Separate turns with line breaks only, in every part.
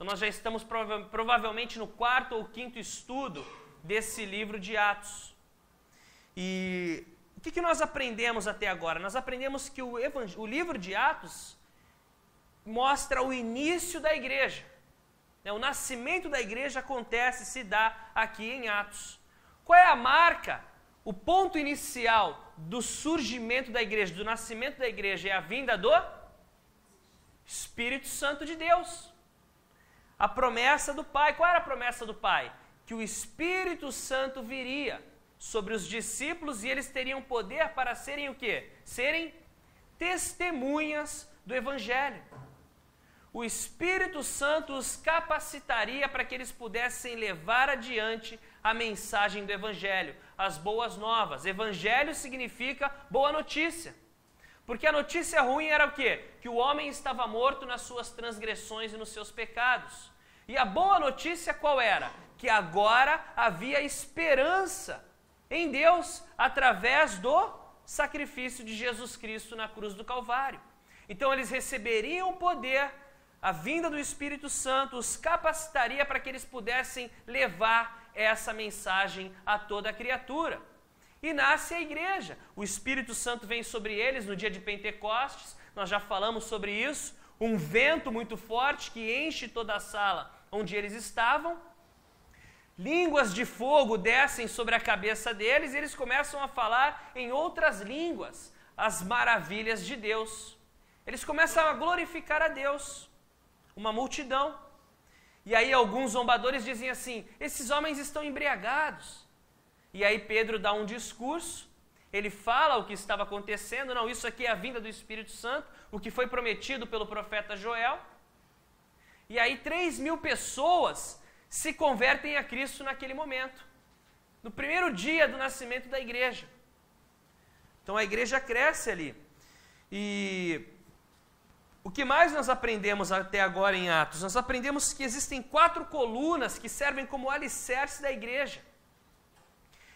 nós já estamos provavelmente no 4º ou 5º estudo desse livro de Atos. E o que nós aprendemos até agora? Nós aprendemos que o livro de Atos mostra o início da igreja. O nascimento da igreja acontece, se dá aqui em Atos. Qual é a marca, o ponto inicial do surgimento da igreja, do nascimento da igreja? É a vinda do Espírito Santo de Deus. A promessa do Pai. Qual era a promessa do Pai? Que o Espírito Santo viria sobre os discípulos e eles teriam poder para serem o quê? Serem testemunhas do Evangelho. O Espírito Santo os capacitaria para que eles pudessem levar adiante a mensagem do Evangelho, as boas novas. Evangelho significa boa notícia. Porque a notícia ruim era o quê? Que o homem estava morto nas suas transgressões e nos seus pecados. E a boa notícia qual era? Que agora havia esperança em Deus através do sacrifício de Jesus Cristo na cruz do Calvário. Então eles receberiam poder, a vinda do Espírito Santo os capacitaria para que eles pudessem levar essa mensagem a toda a criatura. E nasce a igreja. O Espírito Santo vem sobre eles no dia de Pentecostes, nós já falamos sobre isso, um vento muito forte que enche toda a sala onde eles estavam, línguas de fogo descem sobre a cabeça deles e eles começam a falar em outras línguas as maravilhas de Deus. Eles começam a glorificar a Deus. Uma multidão. E aí alguns zombadores dizem assim, esses homens estão embriagados. E aí Pedro dá um discurso, ele fala o que estava acontecendo, não, isso aqui é a vinda do Espírito Santo, o que foi prometido pelo profeta Joel. E aí 3.000 pessoas se convertem a Cristo naquele momento, no primeiro dia do nascimento da igreja. Então a igreja cresce ali. E o que mais nós aprendemos até agora em Atos? Nós aprendemos que existem 4 colunas que servem como alicerce da igreja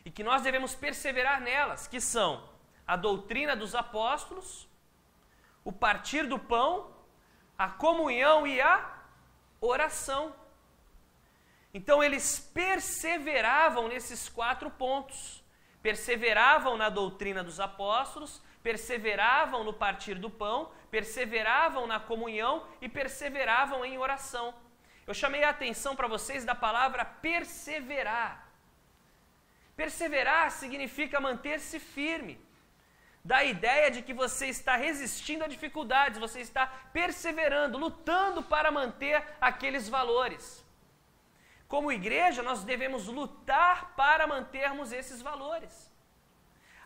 e que nós devemos perseverar nelas, que são a doutrina dos apóstolos, o partir do pão, a comunhão e a oração. Então eles perseveravam nesses 4 pontos, perseveravam na doutrina dos apóstolos, perseveravam no partir do pão, perseveravam na comunhão e perseveravam em oração. Eu chamei a atenção para vocês da palavra perseverar. Perseverar significa manter-se firme. Dá a ideia de que você está resistindo a dificuldades, você está perseverando, lutando para manter aqueles valores. Como igreja, nós devemos lutar para mantermos esses valores.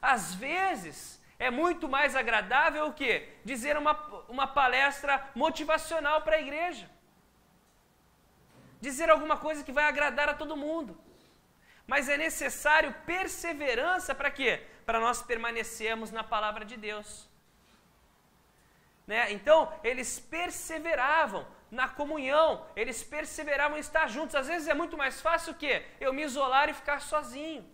Às vezes, é muito mais agradável o quê? Dizer uma palestra motivacional para a igreja. Dizer alguma coisa que vai agradar a todo mundo. Mas é necessário perseverança para quê? Para nós permanecermos na palavra de Deus. Né? Então, eles perseveravam na comunhão, eles perseveravam em estar juntos. Às vezes é muito mais fácil o quê? Eu me isolar e ficar sozinho.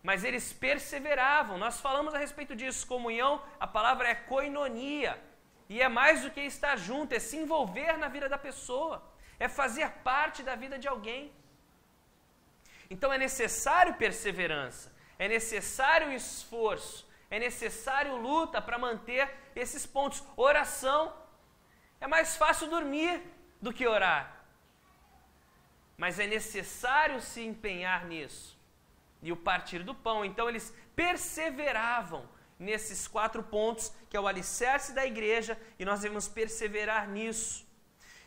Mas eles perseveravam. Nós falamos a respeito disso. Comunhão, a palavra é koinonia. E é mais do que estar junto, é se envolver na vida da pessoa. É fazer parte da vida de alguém. Então é necessário perseverança. É necessário esforço. É necessário luta para manter esses pontos. Oração. É mais fácil dormir do que orar. Mas é necessário se empenhar nisso. E o partir do pão. Então eles perseveravam nesses 4 pontos, que é o alicerce da igreja, e nós devemos perseverar nisso.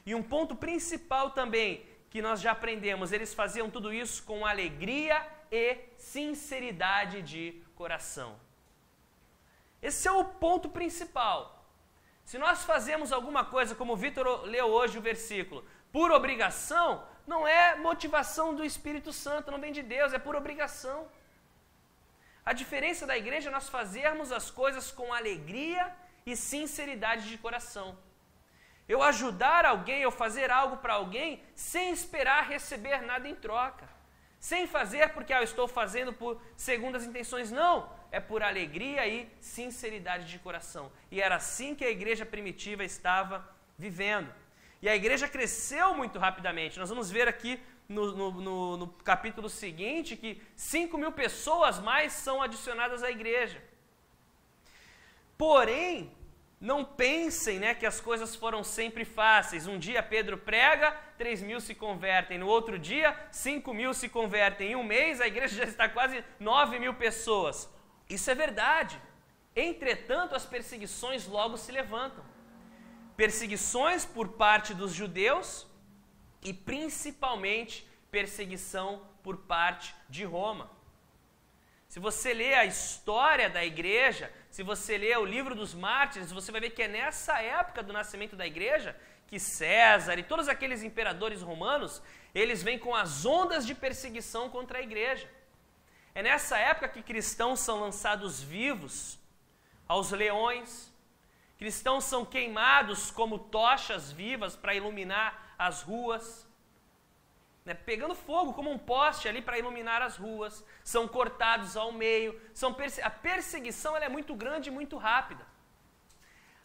E um ponto principal também, que nós já aprendemos, eles faziam tudo isso com alegria e sinceridade de coração. Esse é o ponto principal. Se nós fazemos alguma coisa, como o Vitor leu hoje o versículo, por obrigação, não é motivação do Espírito Santo, não vem de Deus, é por obrigação. A diferença da igreja é nós fazermos as coisas com alegria e sinceridade de coração. Eu ajudar alguém, eu fazer algo para alguém, sem esperar receber nada em troca. Sem fazer porque eu estou fazendo por segundo as intenções, não. É por alegria e sinceridade de coração. E era assim que a igreja primitiva estava vivendo. E a igreja cresceu muito rapidamente. Nós vamos ver aqui no capítulo seguinte que 5.000 pessoas mais são adicionadas à igreja. Porém, não pensem, né, que as coisas foram sempre fáceis. Um dia Pedro prega, 3.000 se convertem. No outro dia, 5.000 se convertem. Em um mês, a igreja já está quase 9.000 pessoas. Isso é verdade. Entretanto, as perseguições logo se levantam. Perseguições por parte dos judeus e principalmente perseguição por parte de Roma. Se você lê a história da igreja, se você lê o livro dos mártires, você vai ver que é nessa época do nascimento da igreja que César e todos aqueles imperadores romanos, eles vêm com as ondas de perseguição contra a igreja. É nessa época que cristãos são lançados vivos aos leões, cristãos são queimados como tochas vivas para iluminar as ruas, né, pegando fogo como um poste ali para iluminar as ruas, são cortados ao meio, a perseguição ela é muito grande e muito rápida.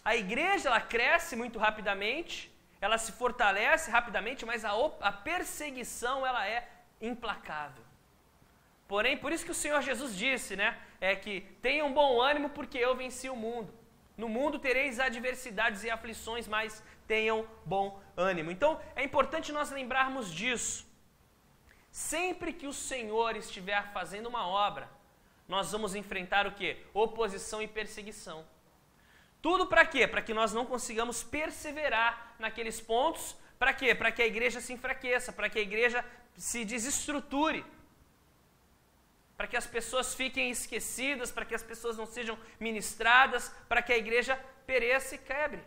A igreja ela cresce muito rapidamente, ela se fortalece rapidamente, mas a perseguição ela é implacável. Porém, por isso que o Senhor Jesus disse, né, que tenham bom ânimo porque eu venci o mundo. No mundo tereis adversidades e aflições, mas tenham bom ânimo. Então, é importante nós lembrarmos disso. Sempre que o Senhor estiver fazendo uma obra, nós vamos enfrentar o quê? Oposição e perseguição. Tudo para quê? Para que nós não consigamos perseverar naqueles pontos. Para quê? Para que a igreja se enfraqueça, para que a igreja se desestruture, para que as pessoas fiquem esquecidas, para que as pessoas não sejam ministradas, para que a igreja pereça e quebre.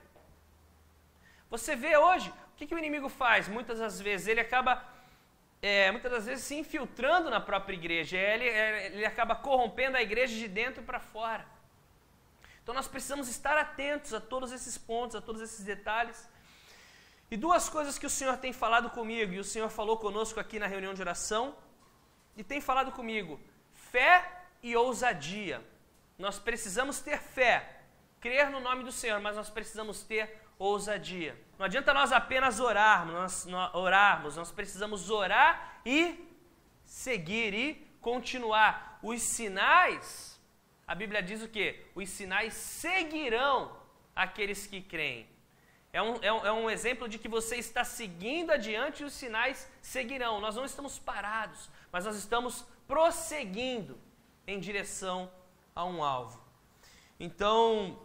Você vê hoje, o que o inimigo faz? Muitas das vezes ele acaba se infiltrando na própria igreja, ele acaba corrompendo a igreja de dentro para fora. Então nós precisamos estar atentos a todos esses pontos, a todos esses detalhes. E duas coisas que o Senhor tem falado comigo, e o Senhor falou conosco aqui na reunião de oração, e tem falado comigo, fé e ousadia. Nós precisamos ter fé, crer no nome do Senhor, mas nós precisamos ter ousadia. Não adianta nós apenas orarmos, nós precisamos orar e seguir e continuar. Os sinais, a Bíblia diz o quê? Os sinais seguirão aqueles que creem. É um exemplo de que você está seguindo adiante e os sinais seguirão. Nós não estamos parados, mas nós estamos prosseguindo em direção a um alvo. Então,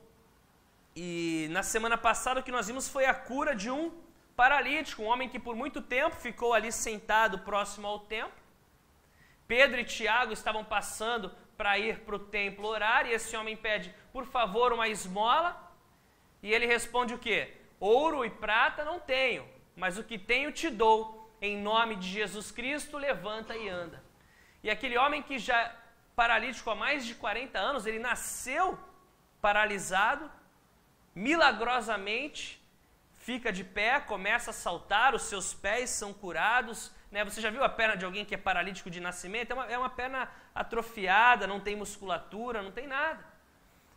e na semana passada o que nós vimos foi a cura de um paralítico, um homem que por muito tempo ficou ali sentado próximo ao templo. Pedro e Tiago estavam passando para ir para o templo orar e esse homem pede, por favor, uma esmola. E ele responde o quê? Ouro e prata não tenho, mas o que tenho te dou. Em nome de Jesus Cristo, levanta e anda. E aquele homem que já paralítico há mais de 40 anos, ele nasceu paralisado, milagrosamente fica de pé, começa a saltar, os seus pés são curados. Né? Você já viu a perna de alguém que é paralítico de nascimento? É uma perna atrofiada, não tem musculatura, não tem nada.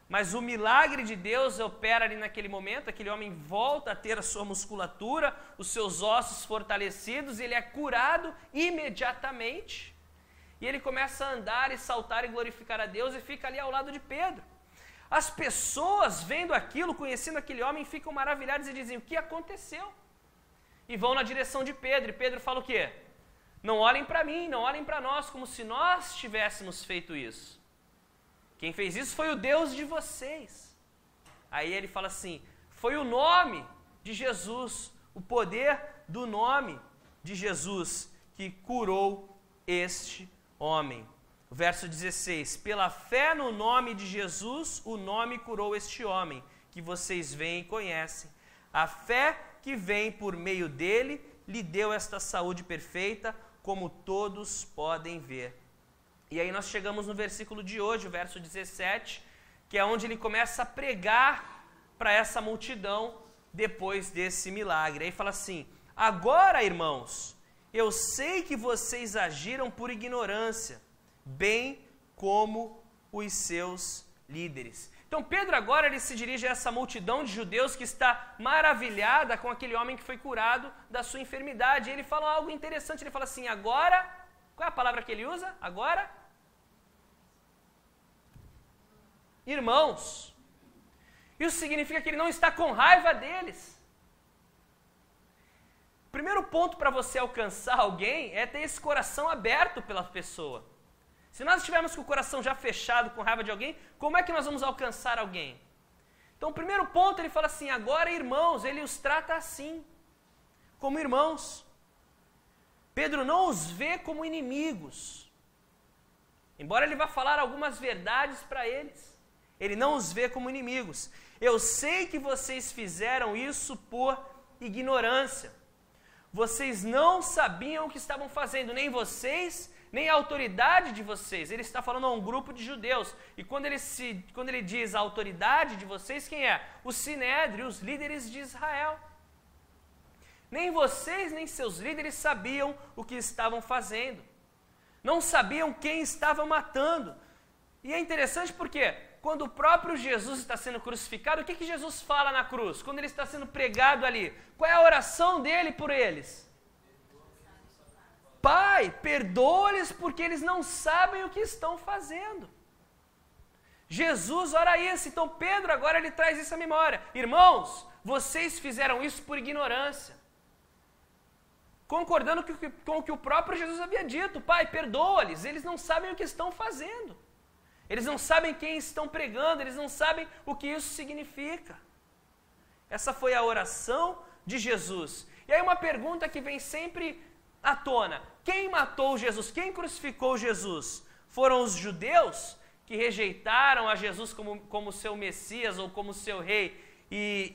Mas o milagre de Deus opera ali naquele momento, aquele homem volta a ter a sua musculatura, os seus ossos fortalecidos, ele é curado imediatamente. E ele começa a andar e saltar e glorificar a Deus e fica ali ao lado de Pedro. As pessoas vendo aquilo, conhecendo aquele homem, ficam maravilhadas e dizem, o que aconteceu? E vão na direção de Pedro, e Pedro fala o quê? Não olhem para mim, não olhem para nós, como se nós tivéssemos feito isso. Quem fez isso foi o Deus de vocês. Aí ele fala assim, foi o nome de Jesus, o poder do nome de Jesus que curou este homem. Verso 16, pela fé no nome de Jesus, o nome curou este homem, que vocês veem e conhecem. A fé que vem por meio dele, lhe deu esta saúde perfeita, como todos podem ver. E aí nós chegamos no versículo de hoje, o verso 17, que é onde ele começa a pregar para essa multidão depois desse milagre. Aí fala assim, agora, irmãos, eu sei que vocês agiram por ignorância, bem como os seus líderes. Então Pedro agora ele se dirige a essa multidão de judeus que está maravilhada com aquele homem que foi curado da sua enfermidade. E ele fala algo interessante, ele fala assim, agora, qual é a palavra que ele usa? Agora? Irmãos. Isso significa que ele não está com raiva deles. O primeiro ponto para você alcançar alguém é ter esse coração aberto pela pessoa. Se nós estivermos com o coração já fechado, com raiva de alguém, como é que nós vamos alcançar alguém? Então, o primeiro ponto, ele fala assim, agora irmãos, ele os trata assim, como irmãos. Pedro não os vê como inimigos. Embora ele vá falar algumas verdades para eles, ele não os vê como inimigos. Eu sei que vocês fizeram isso por ignorância. Vocês não sabiam o que estavam fazendo, nem vocês, nem a autoridade de vocês. Ele está falando a um grupo de judeus. E quando ele diz a autoridade de vocês, quem é? O Sinédrio, os líderes de Israel. Nem vocês, nem seus líderes sabiam o que estavam fazendo. Não sabiam quem estava matando. E é interessante porque quando o próprio Jesus está sendo crucificado, o que Jesus fala na cruz? Quando ele está sendo pregado ali, qual é a oração dele por eles? Pai, perdoa-lhes porque eles não sabem o que estão fazendo. Jesus ora isso, então Pedro agora ele traz isso à memória. Irmãos, vocês fizeram isso por ignorância. Concordando com o que o próprio Jesus havia dito. Pai, perdoa-lhes, eles não sabem o que estão fazendo. Eles não sabem quem estão pregando, eles não sabem o que isso significa. Essa foi a oração de Jesus. E aí uma pergunta que vem sempre à tona. Quem matou Jesus? Quem crucificou Jesus? Foram os judeus que rejeitaram a Jesus como seu Messias ou como seu rei e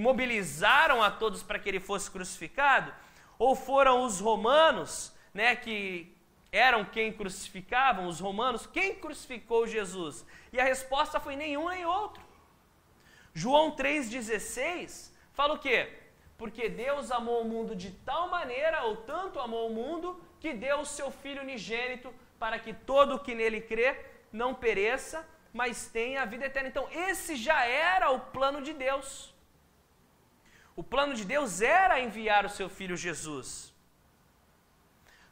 mobilizaram a todos para que ele fosse crucificado? Ou foram os romanos, né, que eram quem crucificavam, os romanos? Quem crucificou Jesus? E a resposta foi nenhum nem outro. João 3,16 fala o quê? Porque Deus amou o mundo de tal maneira, ou tanto amou o mundo, que deu o seu Filho unigênito para que todo o que nele crê não pereça, mas tenha a vida eterna. Então esse já era o plano de Deus. O plano de Deus era enviar o seu Filho Jesus.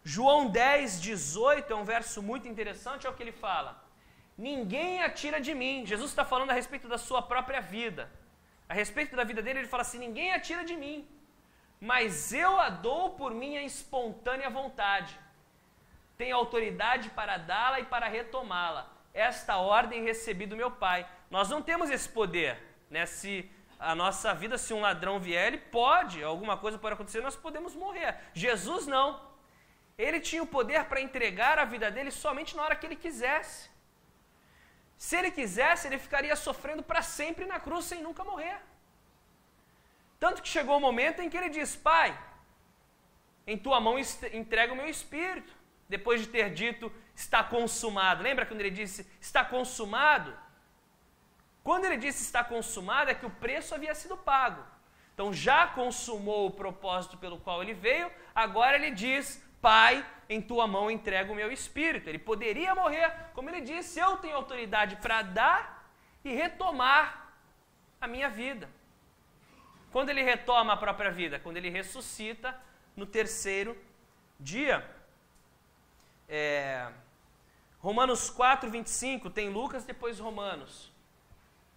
João 10,18 é um verso muito interessante, é o que ele fala. Ninguém atira de mim. Jesus está falando a respeito da sua própria vida. A respeito da vida dele, ele fala assim, ninguém atira de mim, mas eu a dou por minha espontânea vontade. Tenho autoridade para dá-la e para retomá-la. Esta ordem recebi do meu Pai. Nós não temos esse poder, né? Se a nossa vida, se um ladrão vier, ele pode, alguma coisa pode acontecer, nós podemos morrer. Jesus não. Ele tinha o poder para entregar a vida dele somente na hora que ele quisesse. Se ele quisesse, ele ficaria sofrendo para sempre na cruz sem nunca morrer. Tanto que chegou o momento em que ele diz, Pai, em tua mão entrego o meu espírito. Depois de ter dito, está consumado. Lembra quando ele disse, está consumado? Quando ele disse está consumado, é que o preço havia sido pago. Então já consumou o propósito pelo qual ele veio, agora ele diz, Pai, em tua mão entrego o meu espírito. Ele poderia morrer, como ele disse, eu tenho autoridade para dar e retomar a minha vida. Quando ele retoma a própria vida? Quando ele ressuscita no terceiro dia. Romanos 4,25, tem Lucas, depois Romanos.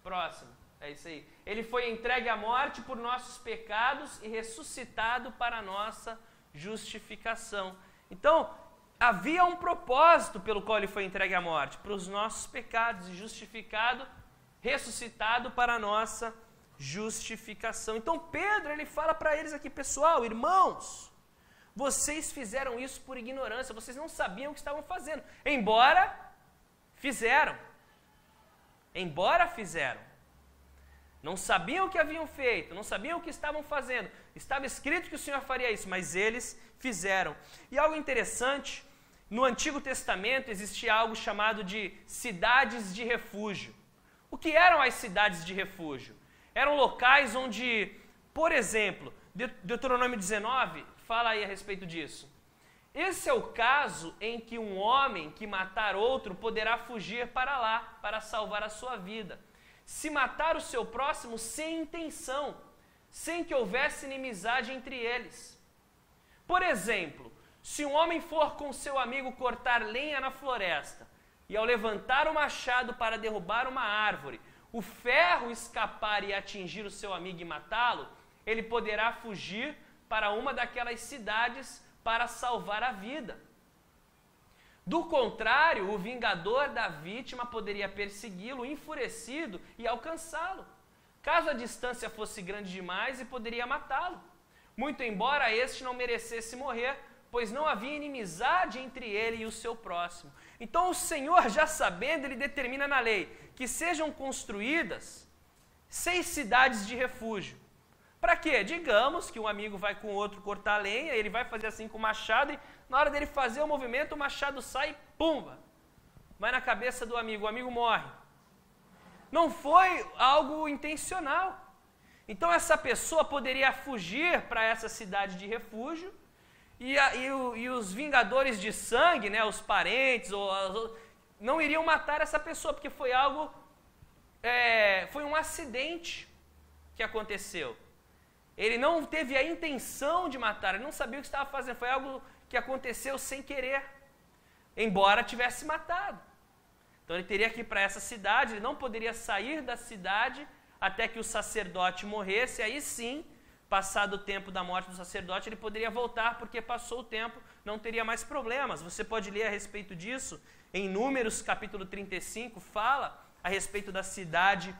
Próximo, é isso aí. Ele foi entregue à morte por nossos pecados e ressuscitado para a nossa justificação. Então, havia um propósito pelo qual ele foi entregue à morte, para os nossos pecados, e justificado, ressuscitado para a nossa justificação. Então, Pedro, ele fala para eles aqui, pessoal, irmãos, vocês fizeram isso por ignorância, vocês não sabiam o que estavam fazendo, embora fizeram. Não sabiam o que haviam feito, não sabiam o que estavam fazendo. Estava escrito que o Senhor faria isso, mas eles fizeram. E algo interessante, no Antigo Testamento existia algo chamado de cidades de refúgio. O que eram as cidades de refúgio? Eram locais onde, por exemplo, Deuteronômio 19 fala aí a respeito disso. Esse é o caso em que um homem que matar outro poderá fugir para lá, para salvar a sua vida. Se matar o seu próximo sem intenção, sem que houvesse inimizade entre eles. Por exemplo, se um homem for com seu amigo cortar lenha na floresta, e ao levantar o machado para derrubar uma árvore, o ferro escapar e atingir o seu amigo e matá-lo, ele poderá fugir para uma daquelas cidades para salvar a vida. Do contrário, o vingador da vítima poderia persegui-lo, enfurecido, e alcançá-lo, caso a distância fosse grande demais, e poderia matá-lo, muito embora este não merecesse morrer, pois não havia inimizade entre ele e o seu próximo. Então o Senhor, já sabendo, ele determina na lei que sejam construídas 6 cidades de refúgio. Para quê? Digamos que um amigo vai com o outro cortar lenha, ele vai fazer assim com o machado, e na hora dele fazer o movimento, o machado sai e pumba! Vai na cabeça do amigo, o amigo morre. Não foi algo intencional. Então essa pessoa poderia fugir para essa cidade de refúgio, e os vingadores de sangue, né, os parentes, não iriam matar essa pessoa, porque foi algo, foi um acidente que aconteceu. Ele não teve a intenção de matar, ele não sabia o que estava fazendo, foi algo que aconteceu sem querer, embora tivesse matado. Então ele teria que ir para essa cidade, ele não poderia sair da cidade até que o sacerdote morresse, aí sim, passado o tempo da morte do sacerdote, ele poderia voltar, porque passou o tempo, não teria mais problemas. Você pode ler a respeito disso, em Números capítulo 35, fala a respeito da cidade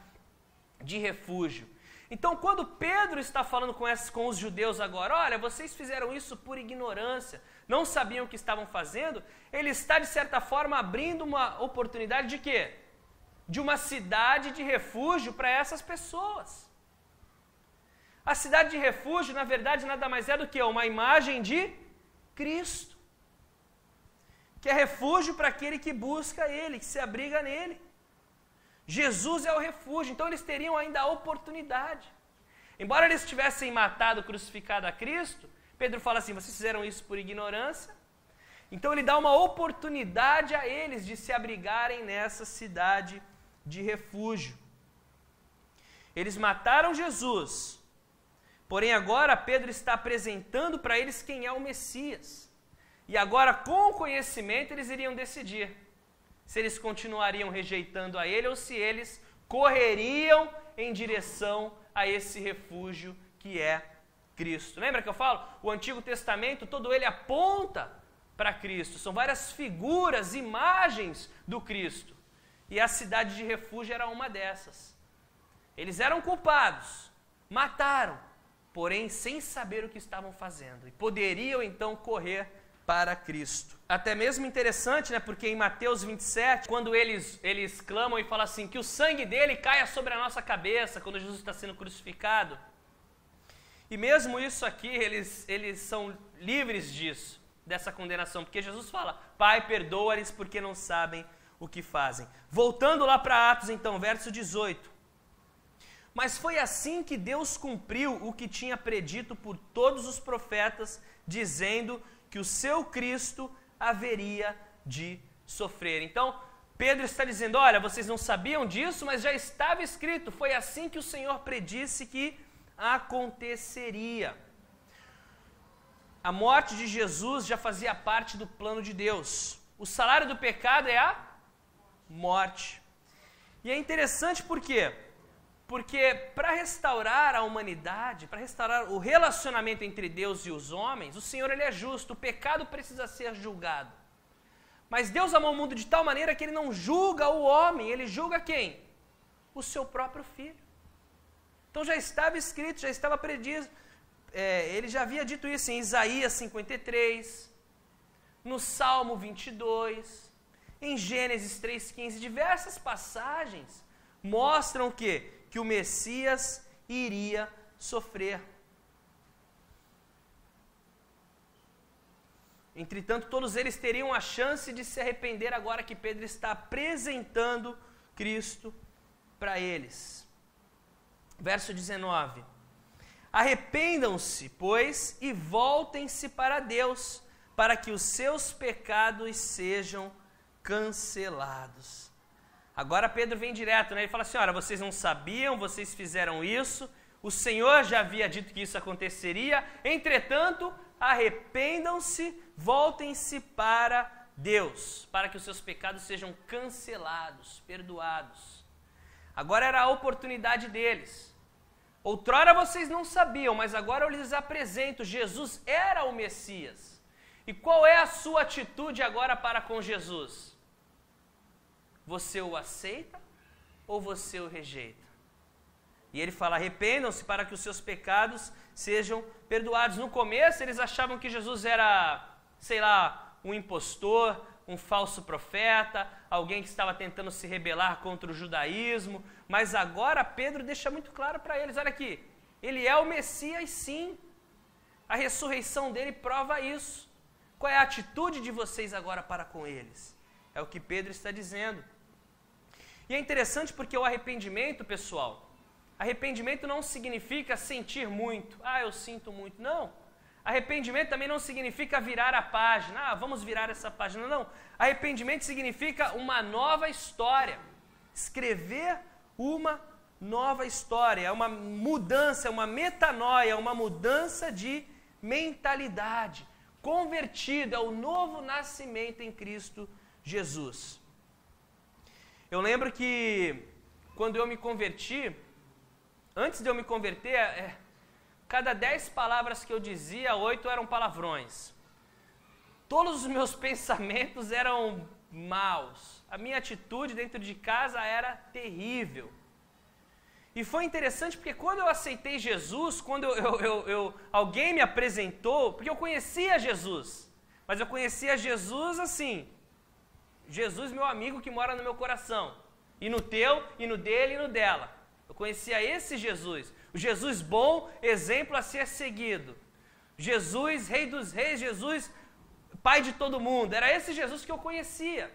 de refúgio. Então, quando Pedro está falando com os judeus agora, olha, vocês fizeram isso por ignorância, não sabiam o que estavam fazendo, ele está, de certa forma, abrindo uma oportunidade de quê? De uma cidade de refúgio para essas pessoas. A cidade de refúgio, na verdade, nada mais é do que uma imagem de Cristo, que é refúgio para aquele que busca Ele, que se abriga nele. Jesus é o refúgio, então eles teriam ainda a oportunidade. Embora eles tivessem matado, crucificado a Cristo, Pedro fala assim, vocês fizeram isso por ignorância, então ele dá uma oportunidade a eles de se abrigarem nessa cidade de refúgio. Eles mataram Jesus, porém agora Pedro está apresentando para eles quem é o Messias. E agora, com o conhecimento, eles iriam decidir se eles continuariam rejeitando a ele ou se eles correriam em direção a esse refúgio que é Cristo. Lembra que eu falo? O Antigo Testamento, todo ele aponta para Cristo. São várias figuras, imagens do Cristo. E a cidade de refúgio era uma dessas. Eles eram culpados, mataram, porém sem saber o que estavam fazendo. E poderiam então correr para Cristo. Até mesmo interessante, né? Porque em Mateus 27, quando eles clamam e falam assim, que o sangue dele caia sobre a nossa cabeça, quando Jesus está sendo crucificado. E mesmo isso aqui, eles são livres disso, dessa condenação, porque Jesus fala, Pai, perdoa-lhes porque não sabem o que fazem. Voltando lá para Atos então, verso 18. Mas foi assim que Deus cumpriu o que tinha predito por todos os profetas, dizendo que o seu Cristo haveria de sofrer. Então, Pedro está dizendo, olha, vocês não sabiam disso, mas já estava escrito, foi assim que o Senhor predisse que aconteceria. A morte de Jesus já fazia parte do plano de Deus. O salário do pecado é a morte. E é interessante por quê? Porque para restaurar a humanidade, para restaurar o relacionamento entre Deus e os homens, o Senhor ele é justo, o pecado precisa ser julgado. Mas Deus amou o mundo de tal maneira que ele não julga o homem, ele julga quem? O seu próprio filho. Então já estava escrito, já estava predito, ele já havia dito isso em Isaías 53, no Salmo 22, em Gênesis 3,15, diversas passagens mostram o quê? Que o Messias iria sofrer. Entretanto, todos eles teriam a chance de se arrepender agora que Pedro está apresentando Cristo para eles. Verso 19. Arrependam-se, pois, e voltem-se para Deus, para que os seus pecados sejam cancelados. Agora Pedro vem direto, né? Ele fala assim, olha, vocês não sabiam, vocês fizeram isso, o Senhor já havia dito que isso aconteceria, entretanto, arrependam-se, voltem-se para Deus, para que os seus pecados sejam cancelados, perdoados. Agora era a oportunidade deles. Outrora vocês não sabiam, mas agora eu lhes apresento, Jesus era o Messias. E qual é a sua atitude agora para com Jesus? Você o aceita ou você o rejeita? E ele fala, arrependam-se para que os seus pecados sejam perdoados. No começo eles achavam que Jesus era, sei lá, um impostor, um falso profeta, alguém que estava tentando se rebelar contra o judaísmo, mas agora Pedro deixa muito claro para eles, olha aqui, ele é o Messias sim, a ressurreição dele prova isso. Qual é a atitude de vocês agora para com eles? É o que Pedro está dizendo. E é interessante porque o arrependimento, pessoal, arrependimento não significa sentir muito, eu sinto muito, não. Arrependimento também não significa virar a página, vamos virar essa página, não. Arrependimento significa uma nova história, escrever uma nova história, é uma mudança, é uma metanoia, uma mudança de mentalidade, convertido, é o novo nascimento em Cristo Jesus. Eu lembro que quando eu me converti, antes de eu me converter, cada 10 palavras que eu dizia, 8 eram palavrões. Todos os meus pensamentos eram maus. A minha atitude dentro de casa era terrível. E foi interessante porque quando eu aceitei Jesus, quando alguém me apresentou, porque eu conhecia Jesus, mas eu conhecia Jesus assim, Jesus meu amigo que mora no meu coração, e no teu, e no dele, e no dela. Eu conhecia esse Jesus, o Jesus bom, exemplo a ser seguido. Jesus, Rei dos Reis, Jesus, Pai de todo mundo. Era esse Jesus que eu conhecia.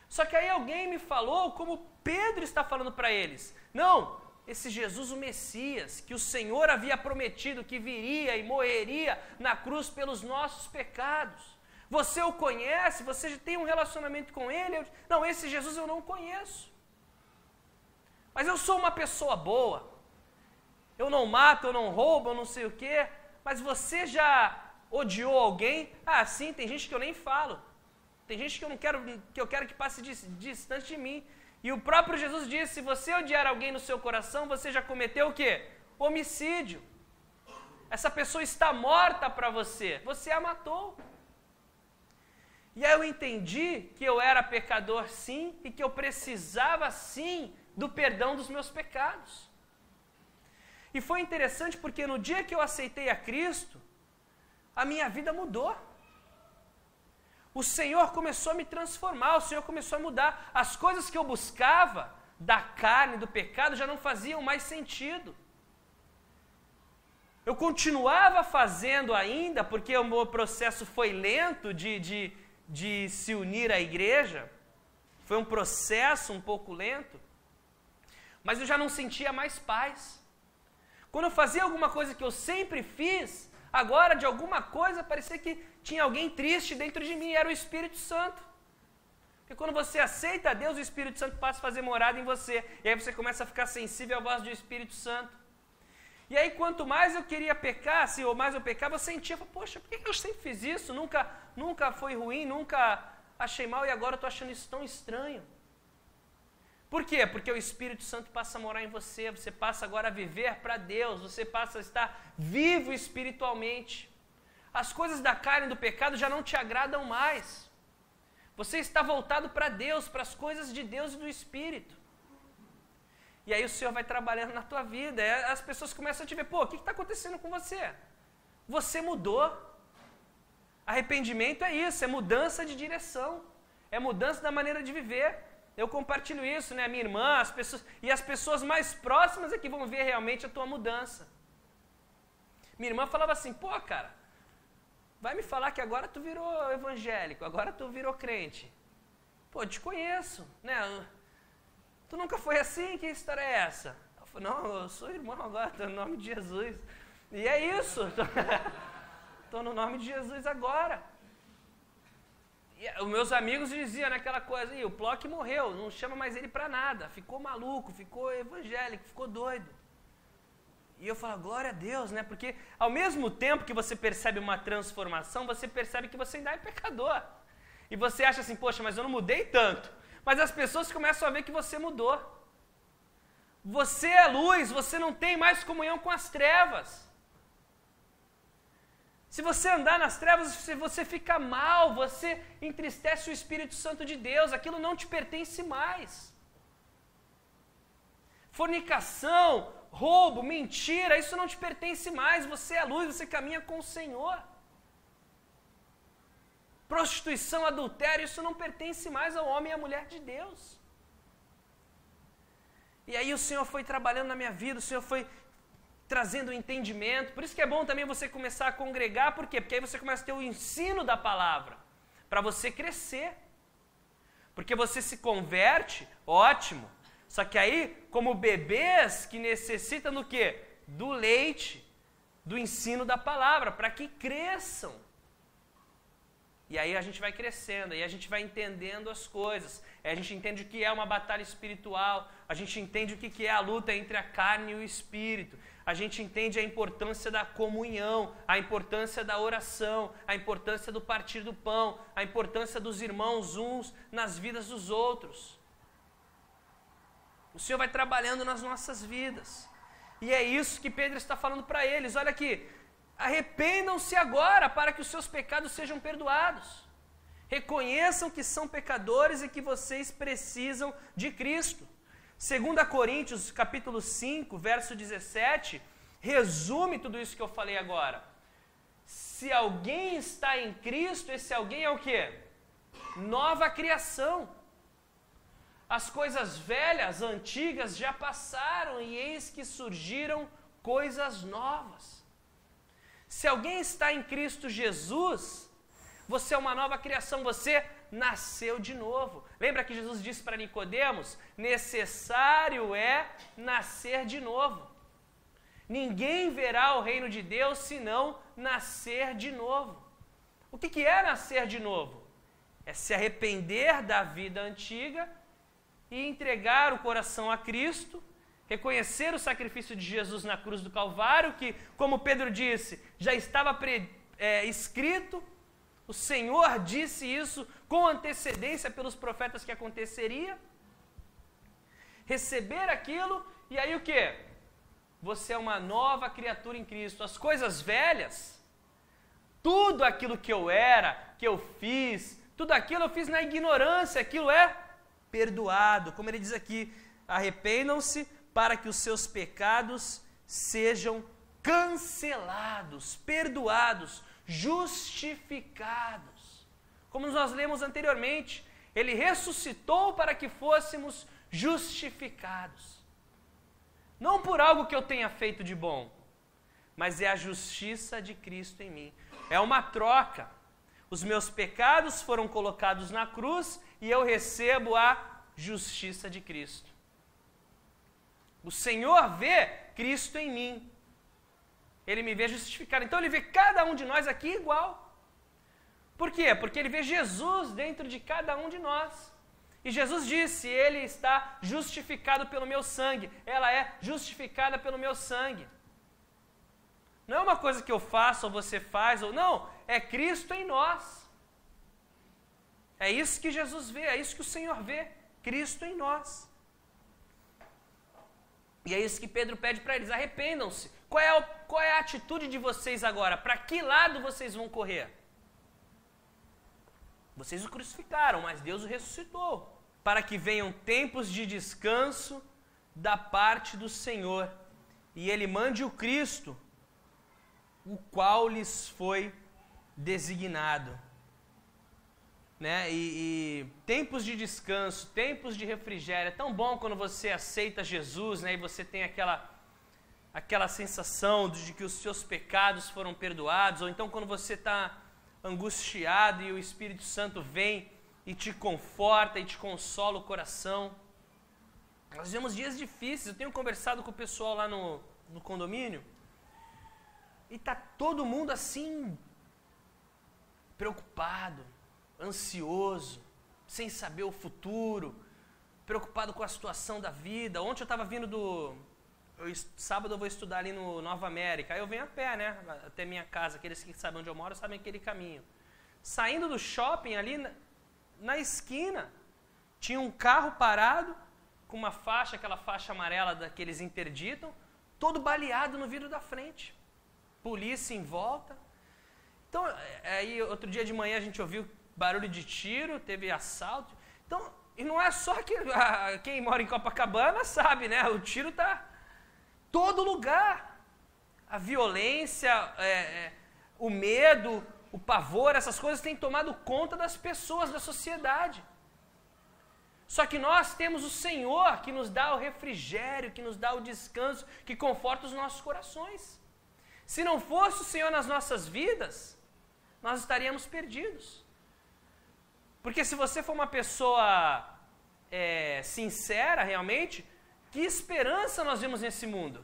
Só que aí alguém me falou, como Pedro está falando para eles, não, esse Jesus o Messias, que o Senhor havia prometido que viria e morreria na cruz pelos nossos pecados. Você o conhece? Você já tem um relacionamento com ele? Não, esse Jesus eu não conheço. Mas eu sou uma pessoa boa. Eu não mato, eu não roubo, eu não sei o quê. Mas você já odiou alguém? Sim, tem gente que eu nem falo. Tem gente que eu quero que passe distante de mim. E o próprio Jesus disse, se você odiar alguém no seu coração, você já cometeu o quê? Homicídio. Essa pessoa está morta para você. Você a matou. E aí eu entendi que eu era pecador sim e que eu precisava sim do perdão dos meus pecados. E foi interessante porque no dia que eu aceitei a Cristo, a minha vida mudou. O Senhor começou a me transformar, o Senhor começou a mudar. As coisas que eu buscava da carne, do pecado, já não faziam mais sentido. Eu continuava fazendo ainda, porque o meu processo foi lento de se unir à igreja. Foi um processo um pouco lento. Mas eu já não sentia mais paz. Quando eu fazia alguma coisa que eu sempre fiz, agora de alguma coisa parecia que tinha alguém triste dentro de mim, era o Espírito Santo. Porque quando você aceita a Deus, o Espírito Santo passa a fazer morada em você. E aí você começa a ficar sensível à voz do Espírito Santo. E aí quanto mais eu queria pecar, ou mais eu pecava, eu sentia, poxa, por que eu sempre fiz isso? Nunca foi ruim, nunca achei mal e agora eu estou achando isso tão estranho. Por quê? Porque o Espírito Santo passa a morar em você, você passa agora a viver para Deus, você passa a estar vivo espiritualmente. As coisas da carne e do pecado já não te agradam mais. Você está voltado para Deus, para as coisas de Deus e do Espírito. E aí o Senhor vai trabalhando na tua vida, e as pessoas começam a te ver, o que está acontecendo com você? Você mudou. Arrependimento é isso, é mudança de direção, é mudança da maneira de viver. Eu compartilho isso, né? Minha irmã, as pessoas mais próximas é que vão ver realmente a tua mudança. Minha irmã falava assim, cara, vai me falar que agora tu virou evangélico, agora tu virou crente. Eu te conheço, né? Tu nunca foi assim? Que história é essa? Eu falei, não, eu sou irmão agora, no nome de Jesus. E é isso. estou no nome de Jesus agora. E os meus amigos diziam naquela coisa, o Plock morreu, não chama mais ele para nada, ficou maluco, ficou evangélico, ficou doido. E eu falo, glória a Deus, né? Porque ao mesmo tempo que você percebe uma transformação, você percebe que você ainda é pecador. E você acha assim, poxa, mas eu não mudei tanto. Mas as pessoas começam a ver que você mudou. Você é luz, você não tem mais comunhão com as trevas. Se você andar nas trevas, você fica mal, você entristece o Espírito Santo de Deus, aquilo não te pertence mais. Fornicação, roubo, mentira, isso não te pertence mais, você é luz, você caminha com o Senhor. Prostituição, adultério, isso não pertence mais ao homem e à mulher de Deus. E aí o Senhor foi trabalhando na minha vida, o Senhor foi trazendo entendimento. Por isso que é bom também você começar a congregar, por quê? Porque aí você começa a ter o ensino da palavra, para você crescer. Porque você se converte, ótimo. Só que aí, como bebês que necessitam do quê? Do leite, do ensino da palavra, para que cresçam. E aí a gente vai crescendo, aí a gente vai entendendo as coisas. Aí a gente entende o que é uma batalha espiritual, a gente entende o que é a luta entre a carne e o espírito. A gente entende a importância da comunhão, a importância da oração, a importância do partir do pão, a importância dos irmãos uns nas vidas dos outros. O Senhor vai trabalhando nas nossas vidas. E é isso que Pedro está falando para eles. Olha aqui, arrependam-se agora para que os seus pecados sejam perdoados. Reconheçam que são pecadores e que vocês precisam de Cristo. 2 Coríntios, capítulo 5, verso 17, resume tudo isso que eu falei agora. Se alguém está em Cristo, esse alguém é o quê? Nova criação. As coisas velhas, antigas, já passaram e eis que surgiram coisas novas. Se alguém está em Cristo Jesus, você é uma nova criação, você nasceu de novo. Lembra que Jesus disse para Nicodemos? Necessário é nascer de novo. Ninguém verá o reino de Deus se não nascer de novo. O que é nascer de novo? É se arrepender da vida antiga e entregar o coração a Cristo, reconhecer o sacrifício de Jesus na cruz do Calvário, que, como Pedro disse, já estava escrito. O Senhor disse isso com antecedência pelos profetas que aconteceria. Receber aquilo, e aí o quê? Você é uma nova criatura em Cristo. As coisas velhas, tudo aquilo que eu era, que eu fiz, tudo aquilo eu fiz na ignorância, aquilo é perdoado. Como ele diz aqui, arrependam-se para que os seus pecados sejam cancelados, perdoados, justificados. Como nós lemos anteriormente, ele ressuscitou para que fôssemos justificados. Não por algo que eu tenha feito de bom, mas é a justiça de Cristo em mim. É uma troca. Os meus pecados foram colocados na cruz e eu recebo a justiça de Cristo. O Senhor vê Cristo em mim. Ele me vê justificado. Então ele vê cada um de nós aqui igual. Por quê? Porque ele vê Jesus dentro de cada um de nós. E Jesus disse, ele está justificado pelo meu sangue. Ela é justificada pelo meu sangue. Não é uma coisa que eu faço ou você faz, ou não. É Cristo em nós. É isso que Jesus vê, é isso que o Senhor vê. Cristo em nós. E é isso que Pedro pede para eles, arrependam-se. Qual é a atitude de vocês agora? Para que lado vocês vão correr? Vocês o crucificaram, mas Deus o ressuscitou. Para que venham tempos de descanso da parte do Senhor. E Ele mande o Cristo, o qual lhes foi designado. Né? E tempos de descanso, tempos de refrigério. É tão bom quando você aceita Jesus, né? E você tem aquela sensação de que os seus pecados foram perdoados, ou então quando você está angustiado e o Espírito Santo vem e te conforta e te consola o coração. Nós vivemos dias difíceis. Eu tenho conversado com o pessoal lá no condomínio e está todo mundo assim preocupado, ansioso, sem saber o futuro, preocupado com a situação da vida. Ontem eu estava vindo sábado eu vou estudar ali no Nova América, aí eu venho a pé, né, até minha casa. Aqueles que sabem onde eu moro sabem aquele caminho. Saindo do shopping ali, na esquina, tinha um carro parado, com uma faixa, aquela faixa amarela daqueles interditam, todo baleado no vidro da frente. Polícia em volta. Então, aí outro dia de manhã a gente ouviu barulho de tiro, teve assalto. Então, e não é só que quem mora em Copacabana sabe, né? O tiro está todo lugar. A violência, o medo, o pavor, essas coisas têm tomado conta das pessoas, da sociedade. Só que nós temos o Senhor que nos dá o refrigério, que nos dá o descanso, que conforta os nossos corações. Se não fosse o Senhor nas nossas vidas, nós estaríamos perdidos. Porque se você for uma pessoa sincera realmente, que esperança nós vemos nesse mundo?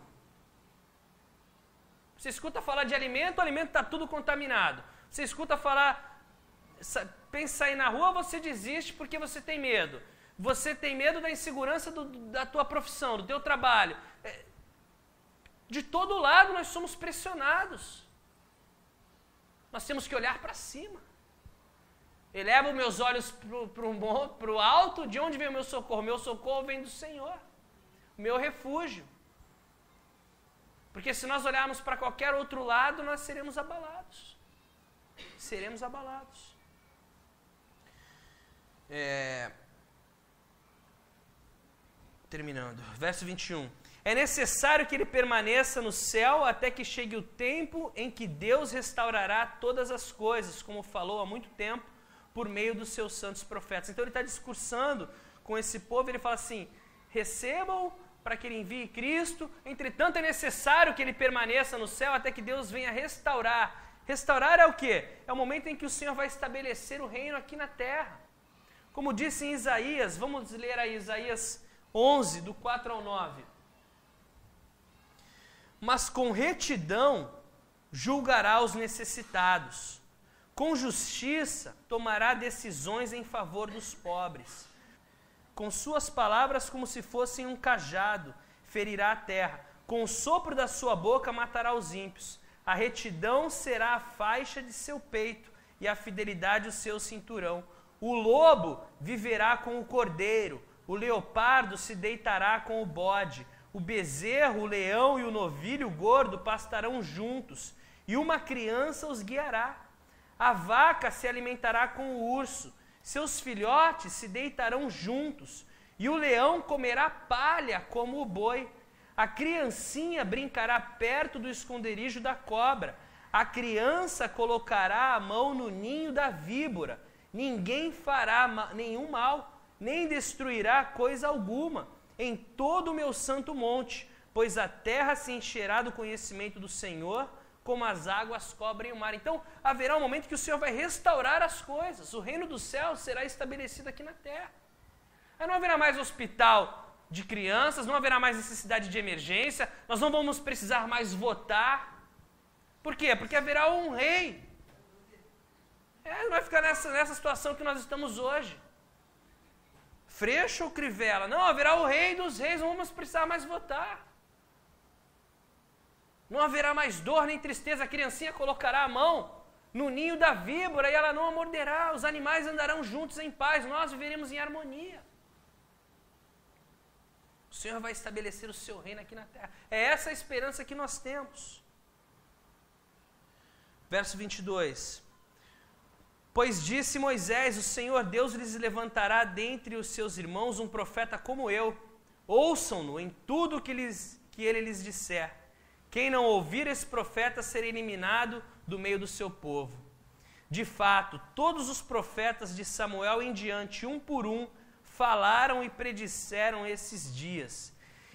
Você escuta falar de alimento, o alimento está tudo contaminado. Você escuta falar, pensa aí na rua, você desiste porque você tem medo. Você tem medo da insegurança da tua profissão, do teu trabalho. De todo lado nós somos pressionados. Nós temos que olhar para cima. Elevo meus olhos para o alto, de onde vem o meu socorro? Meu socorro vem do Senhor, o meu refúgio. Porque se nós olharmos para qualquer outro lado, nós seremos abalados. Seremos abalados. Terminando, verso 21. É necessário que ele permaneça no céu até que chegue o tempo em que Deus restaurará todas as coisas, como falou há muito tempo, por meio dos seus santos profetas. Então ele está discursando com esse povo, ele fala assim, recebam para que ele envie Cristo, entretanto é necessário que ele permaneça no céu até que Deus venha restaurar. Restaurar é o quê? É o momento em que o Senhor vai estabelecer o reino aqui na terra. Como disse em Isaías, vamos ler aí Isaías 11, do 4 ao 9. Mas com retidão julgará os necessitados, com justiça tomará decisões em favor dos pobres. Com suas palavras como se fossem um cajado, ferirá a terra. Com o sopro da sua boca matará os ímpios. A retidão será a faixa de seu peito e a fidelidade o seu cinturão. O lobo viverá com o cordeiro, o leopardo se deitará com o bode, o bezerro, o leão e o novilho gordo pastarão juntos, e uma criança os guiará. A vaca se alimentará com o urso, seus filhotes se deitarão juntos, e o leão comerá palha como o boi. A criancinha brincará perto do esconderijo da cobra. A criança colocará a mão no ninho da víbora. Ninguém fará nenhum mal, nem destruirá coisa alguma em todo o meu santo monte, pois a terra se encherá do conhecimento do Senhor, como as águas cobrem o mar. Então, haverá um momento que o Senhor vai restaurar as coisas. O reino dos céus será estabelecido aqui na terra. Aí não haverá mais hospital de crianças, não haverá mais necessidade de emergência, nós não vamos precisar mais votar. Por quê? Porque haverá um rei. Não vai ficar nessa situação que nós estamos hoje. Freixo ou Crivella? Não, haverá o rei dos reis, não vamos precisar mais votar. Não haverá mais dor nem tristeza, a criancinha colocará a mão no ninho da víbora e ela não a morderá, os animais andarão juntos em paz, nós viveremos em harmonia. O Senhor vai estabelecer o seu reino aqui na terra. É essa a esperança que nós temos. Verso 22. Pois disse Moisés, o Senhor Deus lhes levantará dentre os seus irmãos um profeta como eu. Ouçam-no em tudo que ele lhes disser. Quem não ouvir esse profeta será eliminado do meio do seu povo. De fato, todos os profetas de Samuel em diante, um por um, falaram e predisseram esses dias.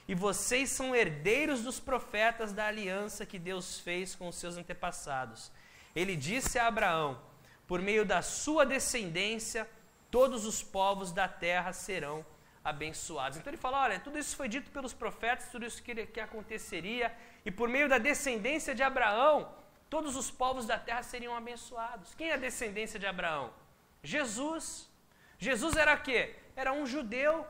E vocês são herdeiros dos profetas da aliança que Deus fez com os seus antepassados. Ele disse a Abraão, por meio da sua descendência, todos os povos da terra serão abençoados. Então ele fala, olha, tudo isso foi dito pelos profetas, tudo isso que aconteceria, e por meio da descendência de Abraão, todos os povos da terra seriam abençoados. Quem é a descendência de Abraão? Jesus. Jesus era o quê? Era um judeu.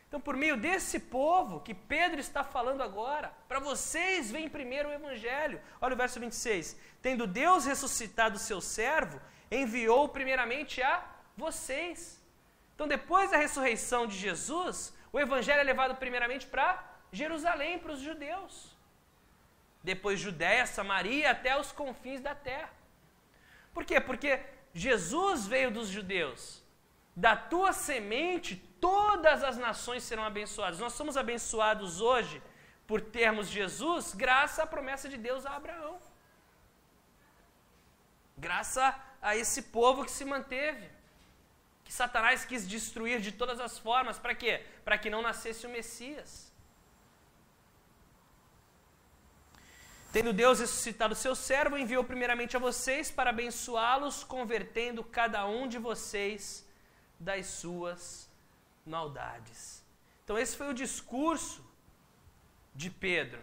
Então, por meio desse povo que Pedro está falando agora, para vocês vem primeiro o Evangelho. Olha o verso 26. Tendo Deus ressuscitado o seu servo, enviou primeiramente a vocês. Então, depois da ressurreição de Jesus, o Evangelho é levado primeiramente para Jerusalém, para os judeus. Depois Judéia, Samaria, até os confins da terra. Por quê? Porque Jesus veio dos judeus. Da tua semente, todas as nações serão abençoadas. Nós somos abençoados hoje por termos Jesus, graças à promessa de Deus a Abraão. Graças a esse povo que se manteve, que Satanás quis destruir de todas as formas. Para quê? Para que não nascesse o Messias. Tendo Deus ressuscitado o seu servo, enviou primeiramente a vocês para abençoá-los, convertendo cada um de vocês das suas maldades. Então esse foi o discurso de Pedro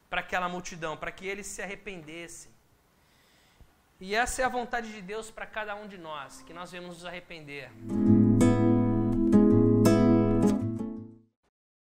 para aquela multidão, para que eles se arrependessem. E essa é a vontade de Deus para cada um de nós, que nós devemos nos arrepender.